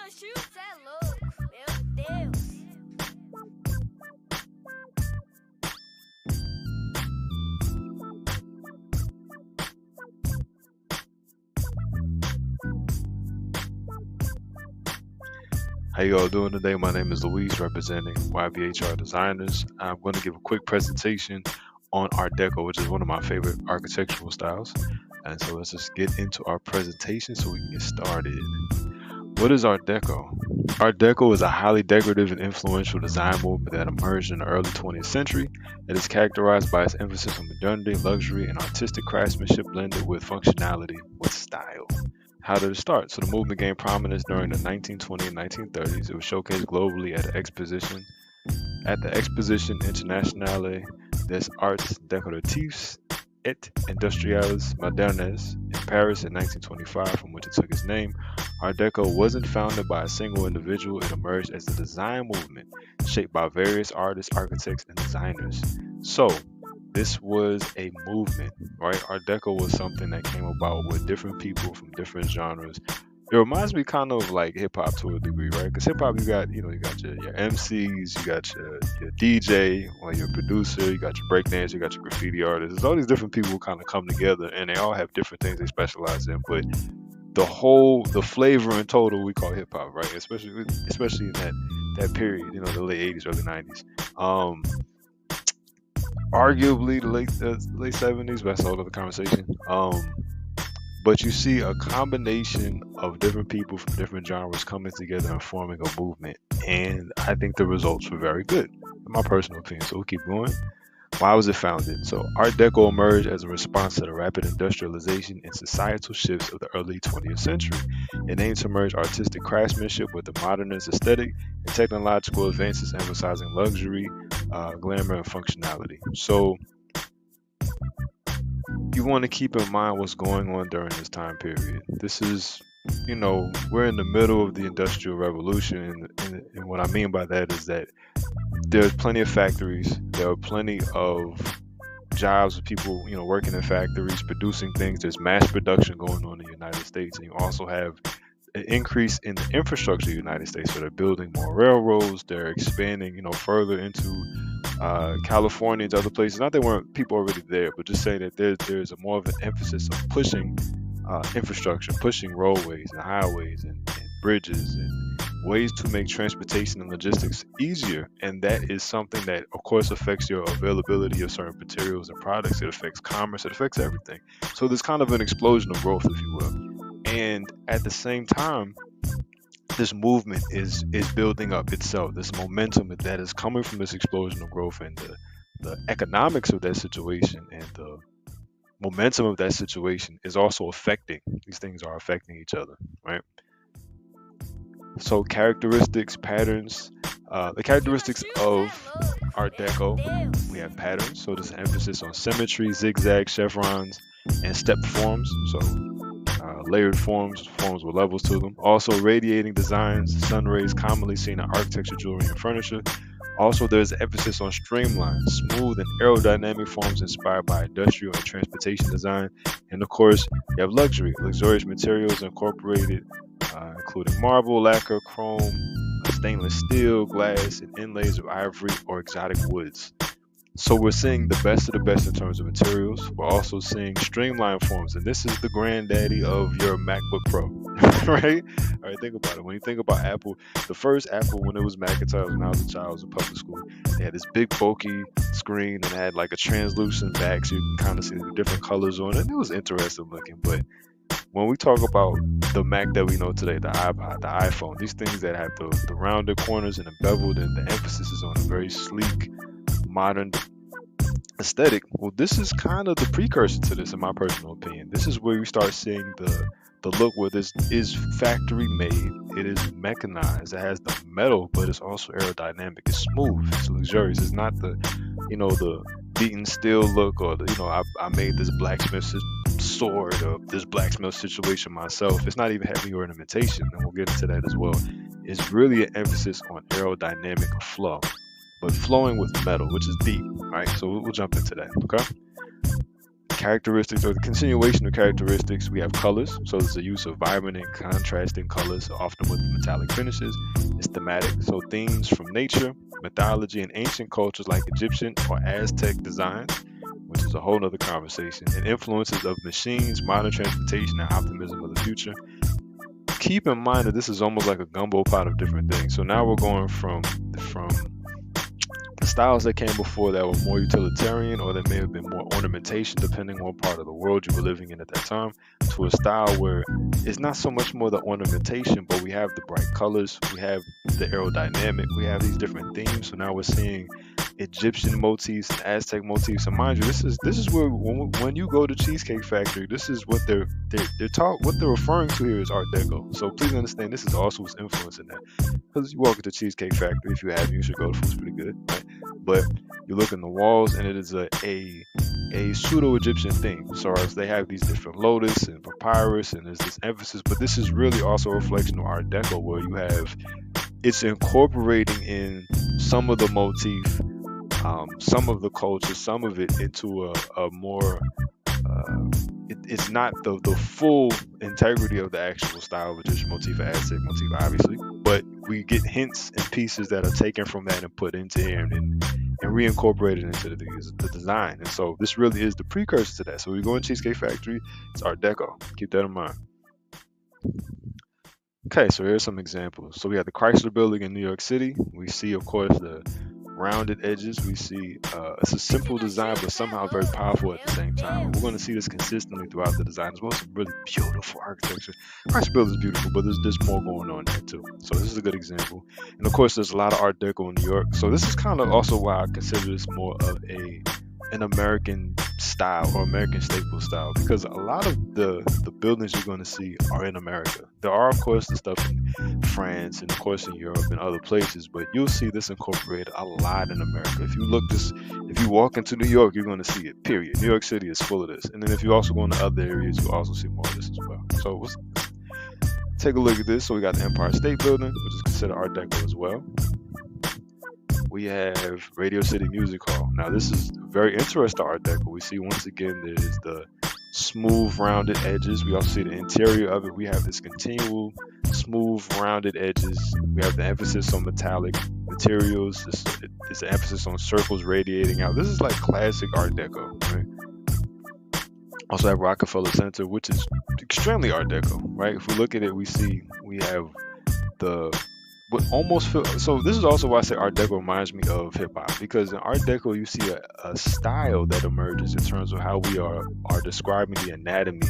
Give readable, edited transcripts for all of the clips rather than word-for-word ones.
Cê é louco, meu Deus. How you all doing today? My name is Luis, representing YVHR Designers. I'm going to give a quick presentation on Art Deco, which is one of my favorite architectural styles. And so let's just get into our presentation so we can get started. What is Art Deco? Art Deco is a highly decorative and influential design movement that emerged in the early 20th century. It is characterized by its emphasis on modernity, luxury, and artistic craftsmanship blended with functionality with style. How did it start? So the movement gained prominence during the 1920s and 1930s. It was showcased globally at the Exposition Internationale des Arts Décoratifs et Industriels Modernes in Paris in 1925, from which it took its name. Art Deco wasn't founded by a single individual. It emerged as a design movement shaped by various artists, architects, and designers. So this was a movement, right? Art Deco was something that came about with different people from different genres. It reminds me kind of like hip hop to a degree, right? Because hip hop, you got your MCs, you got your DJ or your producer, you got your breakdance, you got your graffiti artists. There's all these different people who kind of come together, and they all have different things they specialize in. But the flavor in total we call hip hop, right? Especially in that period, the late 80s, early 90s. Arguably the late 70s, but that's a whole other conversation. But you see a combination of different people from different genres coming together and forming a movement, and I think the results were very good, in my personal opinion. So we'll keep going. Why was it founded? So Art Deco emerged as a response to the rapid industrialization and societal shifts of the early 20th century. It aimed to merge artistic craftsmanship with the modernist aesthetic and technological advances emphasizing luxury, glamour, and functionality. So you want to keep in mind what's going on during this time period. This is, we're in the middle of the Industrial Revolution, and what I mean by that is that there's plenty of factories. There are plenty of jobs of people, working in factories, producing things. There's mass production going on in the United States, and you also have an increase in the infrastructure of the United States. So they're building more railroads. They're expanding, further into California and other places. Not that weren't people already there, but just saying that there's a more of an emphasis of pushing infrastructure, pushing roadways and highways and bridges and ways to make transportation and logistics easier. And that is something that, of course, affects your availability of certain materials and products. It affects commerce. It affects everything. So there's kind of an explosion of growth, if you will. And at the same time, this movement is building up itself. This momentum that is coming from this explosion of growth, and the economics of that situation and the momentum of that situation is also affecting. These things are affecting each other, right? So characteristics, patterns, the characteristics of Art Deco, we have patterns. So there's an emphasis on symmetry, zigzags, chevrons, and step forms. So layered forms with levels to them. Also radiating designs, sun rays commonly seen in architecture, jewelry, and furniture. Also, there's an emphasis on streamlined, smooth, and aerodynamic forms inspired by industrial and transportation design. And of course, you have luxury, luxurious materials incorporated, including marble, lacquer, chrome, stainless steel, glass, and inlays of ivory or exotic woods. So we're seeing the best of the best in terms of materials. We're also seeing streamlined forms, and this is the granddaddy of your MacBook Pro, right? All right, think about it. When you think about Apple, the first Apple, when it was Macintosh, when I was a child, I was in public school, they had this big bulky screen and had like a translucent back, so you can kind of see the different colors on it. It was interesting looking, but when we talk about the Mac that we know today, the iPod, the iPhone, these things that have the rounded corners and the beveled, and the emphasis is on a very sleek, modern aesthetic. Well, this is kind of the precursor to this, in my personal opinion. This is where you start seeing the look where this is factory made. It is mechanized. It has the metal, but it's also aerodynamic. It's smooth. It's luxurious. It's not the beaten steel look, or I made this blacksmith sword or this blacksmith situation myself. It's not even heavy ornamentation, and we'll get into that as well. It's really an emphasis on aerodynamic flow, but flowing with metal, which is deep, right? So we'll jump into that, okay? characteristics or the continuation of characteristics. We have colors, so there's a use of vibrant and contrasting colors, often with metallic finishes. It's thematic, so themes from nature, mythology, and ancient cultures like Egyptian or Aztec designs, which is a whole nother conversation, and influences of machines, modern transportation, and optimism of the future. Keep in mind that this is almost like a gumbo pot of different things. So now we're going from the styles that came before that were more utilitarian, or that may have been more ornamentation depending on what part of the world you were living in at that time, to a style where it's not so much more the ornamentation, but we have the bright colors, we have the aerodynamic, we have these different themes. So now we're seeing Egyptian motifs and Aztec motifs. And mind you, this is where when you go to Cheesecake Factory, this is what they're what they're referring to here is Art Deco. So please understand, this is also what's influencing that. Because you walk into Cheesecake Factory, if you haven't, you should go. The food's pretty good, right? But you look in the walls, and it is a pseudo-Egyptian theme. So as they have these different lotus and papyrus, and there's this emphasis. But this is really also a reflection of Art Deco, where you have it's incorporating in some of the motif, some of the culture, some of it into a more it's not the full integrity of the actual style of Egyptian motif, Aztec motif, obviously, but we get hints and pieces that are taken from that and put into here and reincorporated into the design. And so this really is the precursor to that. So we go in Cheesecake Factory, it's Art Deco. Keep that in mind. Okay, so here's some examples. So we have the Chrysler Building in New York City. We see, of course, the rounded edges. We see it's a simple design, but somehow very powerful at the same time. We're going to see this consistently throughout the design as well. Some really beautiful architecture. Chrysler Building is beautiful, but there's more going on there too. So this is a good example. And of course, there's a lot of Art Deco in New York. So this is kind of also why I consider this more of an American style or American staple style, because a lot of the buildings you're going to see are in America. There are, of course, the stuff in France and, of course, in Europe and other places, but you'll see this incorporated a lot in America. If you walk into New York, you're going to see it, period. New York City is full of this. And then if you also go into other areas, you'll also see more of this as well. So let's take a look at this. So we got the Empire State Building, which is considered Art Deco as well. We have Radio City Music Hall. Now this is very interesting Art Deco. We see once again there's the smooth rounded edges. We also see the interior of it. We have this continual smooth rounded edges. We have the emphasis on metallic materials. This emphasis on circles radiating out. This is like classic Art Deco, right? Also have Rockefeller Center, which is extremely Art Deco, right? If we look at it, we see we have what almost feel so. This is also why I say Art Deco reminds me of hip hop, because in Art Deco you see a style that emerges in terms of how we are describing the anatomy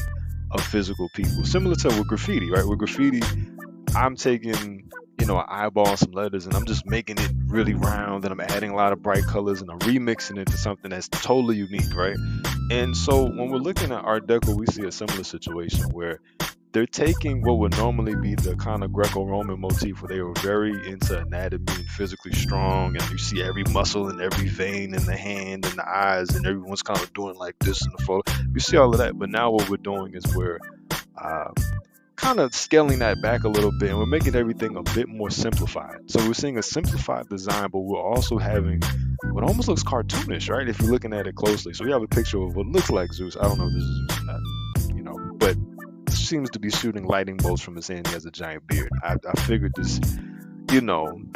of physical people, similar to with graffiti, right? With graffiti, I'm taking an eyeball, some letters, and I'm just making it really round, and I'm adding a lot of bright colors, and I'm remixing it to something that's totally unique, right? And so when we're looking at Art Deco, we see a similar situation where they're taking what would normally be the kind of Greco-Roman motif, where they were very into anatomy and physically strong, and you see every muscle and every vein in the hand and the eyes, and everyone's kind of doing like this in the photo. You see all of that, but now what we're doing is we're kind of scaling that back a little bit, and we're making everything a bit more simplified. So we're seeing a simplified design, but we're also having what almost looks cartoonish, right? If you're looking at it closely. So we have a picture of what looks like Zeus. I don't know if this is Zeus or not, but seems to be shooting lightning bolts from his hand. He has a giant beard. I figured this,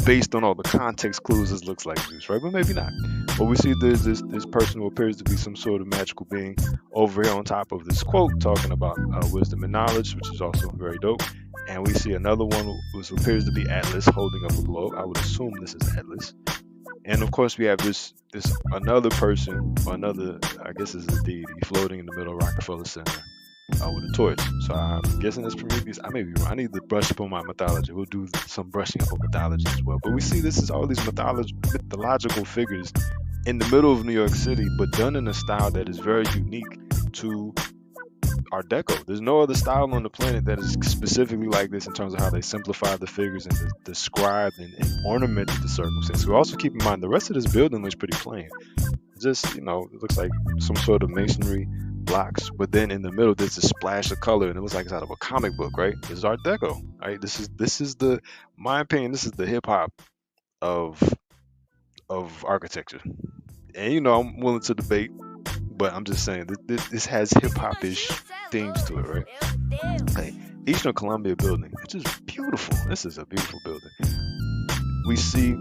based on all the context clues, this looks like Zeus, right? But maybe not. But we see there's this person who appears to be some sort of magical being over here on top of this quote talking about wisdom and knowledge, which is also very dope. And we see another one who appears to be Atlas holding up a globe. I would assume this is Atlas. And of course we have this another person, or another, I guess is a deity, floating in the middle of Rockefeller Center. With a torch. So I'm guessing it's Prometheus. I may be wrong. I need to brush up on my mythology. We'll do some brushing up on mythology as well. But we see this is all these mythological figures in the middle of New York City, but done in a style that is very unique to Art Deco. There's no other style on the planet that is specifically like this in terms of how they simplify the figures and describe and ornamented the circumstances. We also keep in mind the rest of this building looks pretty plain. Just, it looks like some sort of masonry blocks, but then in the middle there's a splash of color, and it looks like it's out of a comic book, right? This is Art Deco, right? This is my opinion, this is the hip hop of architecture. And I'm willing to debate, but I'm just saying this has hip hop-ish themes to it, right? Hey, Eastern Columbia Building, which is beautiful. This is a beautiful building. We see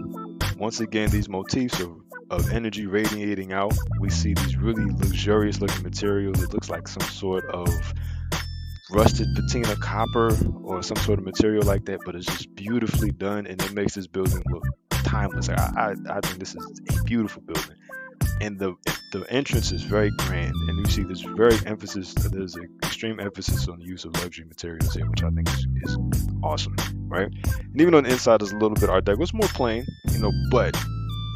once again these motifs of energy radiating out. We see these really luxurious looking materials. It looks like some sort of rusted patina copper or some sort of material like that, but it's just beautifully done, and it makes this building look timeless. I think this is a beautiful building, and the entrance is very grand, and you see there's an extreme emphasis on the use of luxury materials here, which I think is awesome, right? And even on the inside, there's a little bit Art Deco. It's more plain, but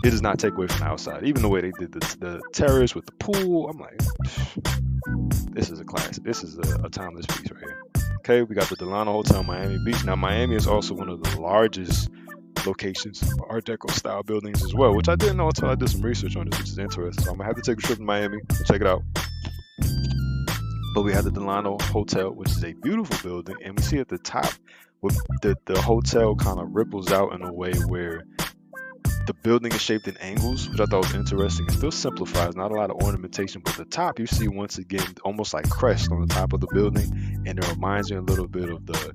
it does not take away from the outside. Even the way they did the terrace with the pool, I'm like, this is a classic. This is a timeless piece right here. Okay, we got the Delano Hotel, Miami Beach. Now, Miami is also one of the largest locations for Art Deco style buildings as well, which I didn't know until I did some research on this, which is interesting. So I'm gonna have to take a trip to Miami to check it out. But we have the Delano Hotel, which is a beautiful building, and we see at the top, with the hotel kind of ripples out in a way where the building is shaped in angles, which I thought was interesting. It still simplifies, not a lot of ornamentation, but the top you see once again almost like crest on the top of the building, and it reminds me a little bit of the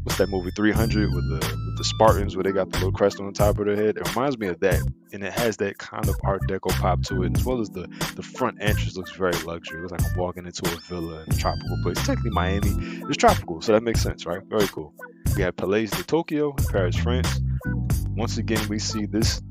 what's that movie 300 with the Spartans where they got the little crest on the top of their head. It reminds me of that, and it has that kind of Art Deco pop to it, as well as the front entrance looks very luxury. It looks like I'm walking into a villa in a tropical place. Technically Miami is tropical, so that makes sense, right? Very cool. We have Palais de Tokyo in Paris, France. Once again, we see this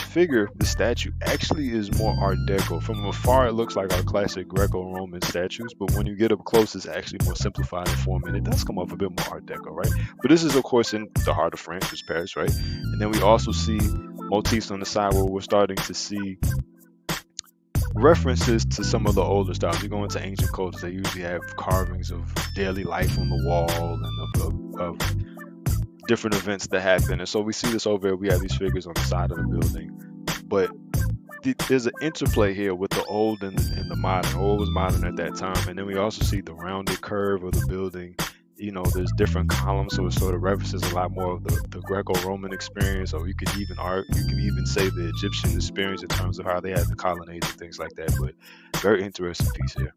figure, the statue, actually is more Art Deco. From afar, it looks like our classic Greco-Roman statues, but when you get up close, it's actually more simplified in form, and it does come off a bit more Art Deco, right? But this is, of course, in the heart of France, which is Paris, right? And then we also see motifs on the side where we're starting to see references to some of the older styles. You go into ancient cultures, they usually have carvings of daily life on the wall and of different events that happen. And so we see this over here. We have these figures on the side of the building, but there's an interplay here with the old and the modern. Old was modern at that time, and then we also see the rounded curve of the building. There's different columns, so it sort of references a lot more of the Greco-Roman experience, or you can even say the Egyptian experience in terms of how they had the colonnades and things like that. But very interesting piece here.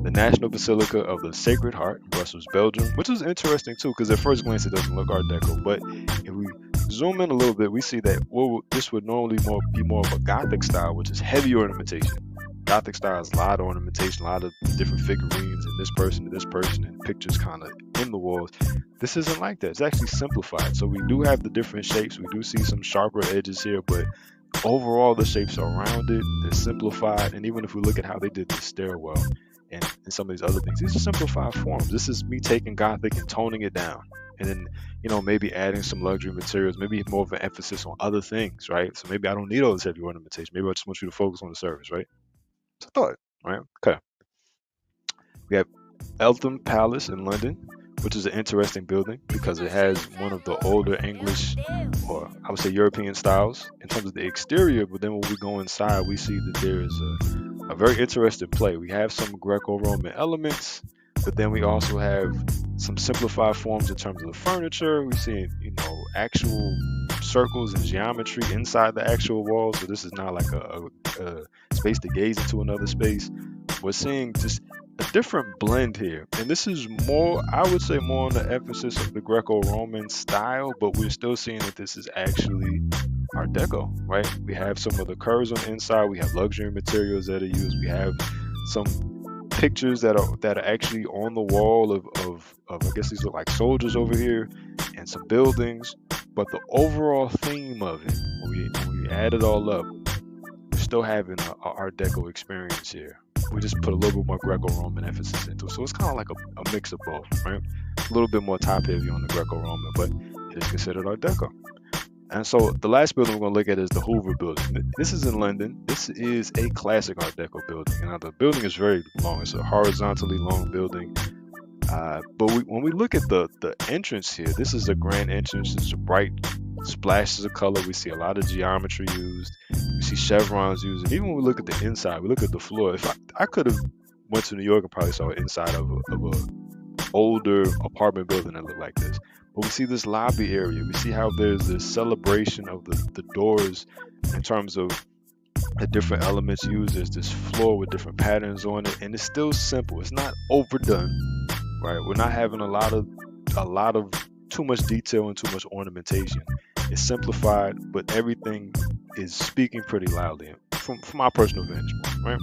The National Basilica of the Sacred Heart in Brussels, Belgium, which is interesting too, because at first glance it doesn't look Art Deco, but if we zoom in a little bit, we see that this would normally be more of a Gothic style, which is heavy ornamentation. Gothic style is a lot of ornamentation, a lot of different figurines and this person and pictures kind of in the walls. This isn't like that. It's actually simplified. So we do have the different shapes. We do see some sharper edges here, but overall the shapes are rounded, they're simplified, and even if we look at how they did the stairwell and some of these other things, these are simplified forms. This is me taking Gothic and toning it down, and then maybe adding some luxury materials, maybe more of an emphasis on other things, right? So maybe I don't need all this heavy ornamentation. Maybe I just want you to focus on the service, right? So I thought, right? Okay. We have Eltham Palace in London, which is an interesting building because it has one of the older English, or I would say European styles in terms of the exterior, but then when we go inside, we see that there is a very interesting play. We have some Greco-Roman elements, but then we also have some simplified forms in terms of the furniture. We see, actual circles and geometry inside the actual walls. So this is not like a space to gaze into another space. We're seeing just a different blend here, and this is more, I would say, more on the emphasis of the Greco-Roman style, but we're still seeing that this is actually Art Deco, right? We have some of the curves on the inside. We have luxury materials that are used. We have some pictures that are actually on the wall of I guess these look like soldiers over here, and some buildings. But the overall theme of it, when we add it all up, we're still having an Art Deco experience here. We just put a little bit more Greco-Roman emphasis into it. So it's kind of like a mix of both, right? A little bit more top heavy on the Greco-Roman, but it is considered Art Deco. And so the last building we're going to look at is the Hoover Building. This is in London. This is a classic Art Deco building. Now the building is very long. It's a horizontally long building. But when we look at the entrance here, this is a grand entrance. It's a bright splashes of color. We see a lot of geometry used. We see chevrons used. And even when we look at the inside, we look at the floor. If I could have went to New York and probably saw inside of a older apartment building that looked like this. But we see this lobby area. We see how there's this celebration of the doors in terms of the different elements used. There's this floor with different patterns on it, and it's still simple. It's not overdone, right? We're not having a lot of too much detail and too much ornamentation. It's simplified, but everything is speaking pretty loudly from my personal vantage point, right?